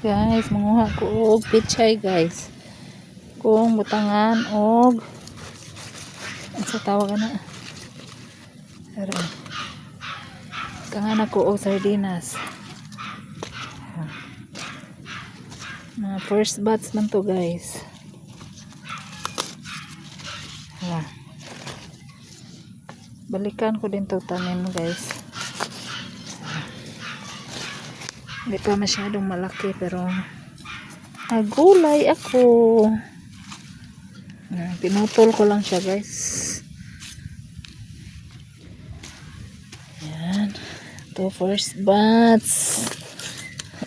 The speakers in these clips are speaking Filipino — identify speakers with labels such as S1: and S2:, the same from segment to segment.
S1: Guys, manguha ko og pichay guys. Kung butangan og sa tawag na. Pero butangan ako og sardinas. Mga first batch man to guys. Balikan ko din to tanim guys. Hindi pa masyadong malaki pero nagulay ako. Pinutol ko lang siya guys. Yan. Ito first batch.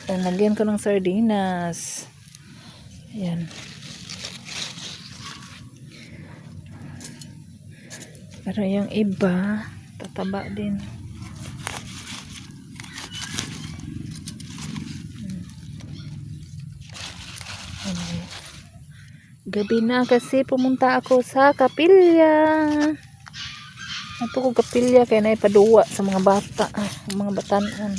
S1: Lagyan ko ng sardinas. Yan. Pero yung iba tataba din. Gabi na kasi pumunta ako sa kapilya. Ato ko kapilya kaya naipaduwa sa mga bata, mga batanan.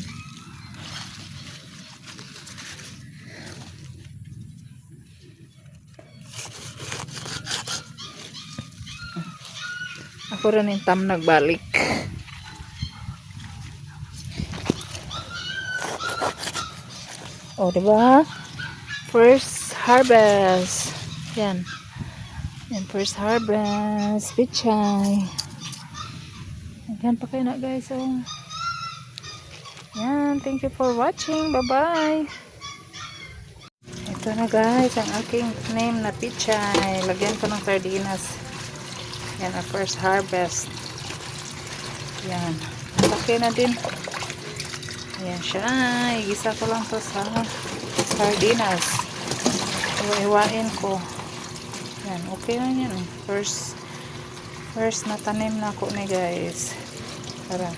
S1: Ako rin yung tam nagbalik. O, diba? First harvest. Yan. Yan, first harvest. Pichay. Yan pa kayo na guys. Oh. Yan. Thank you for watching. Bye-bye. Ito na guys. Ang aking name na pichay. Lagyan ko ng sardinas. Yan ang first harvest. Yan. Laki na din. Ayan siya. Igisa ko lang to sa sardinas. Iwain ko. Yan, okay na yan. First na tanim na ako ni guys. Tara.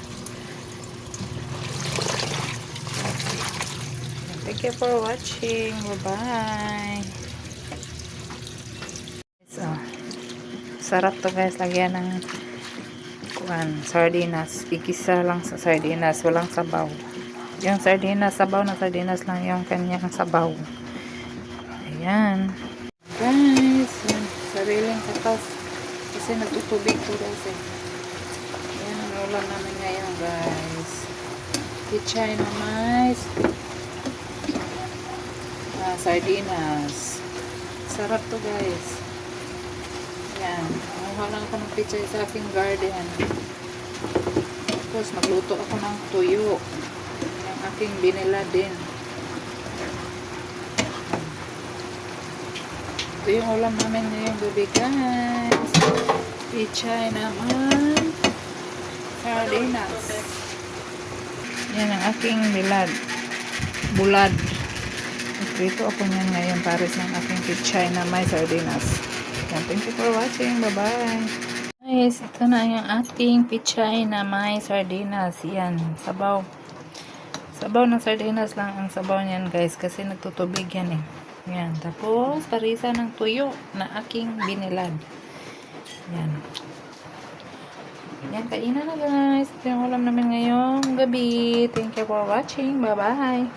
S1: Thank you for watching. Bye-bye. So, sarap to guys. Lagyan ng sardinas. Igisa lang sa sardinas. Walang sabaw. Yung sardinas, sabaw na sardinas lang yung kanyang sabaw. Ayan. Guys, sariling katas kasi nagtutubig ko guys eh. Ayan ang ulam namin ngayon guys. Pichay na mais, sardinas. Sarap to guys. Ayan, makuha lang ako ng pichay sa aking garden. Tapos magluto ako ng tuyo yung aking binila din. Ito yung ulam namin ngayong gabi guys. Pichay naman. Sardinas. Yan ang aking bulad. Ito ako niyan ngayon para sa aking pichay na may sardinas. Yan, thank you for watching. Bye-bye. Guys, ito na yung ating pichay na may sardinas. Yan, sabaw. Sabaw ng sardinas lang ang sabaw niyan guys kasi nagtutubig yan eh. Yan. Tapos, parisa ng tuyo na aking binilad. Yan. Yan. Kainan na guys. Ito yung ulam namin ngayong gabi. Thank you for watching. Bye-bye.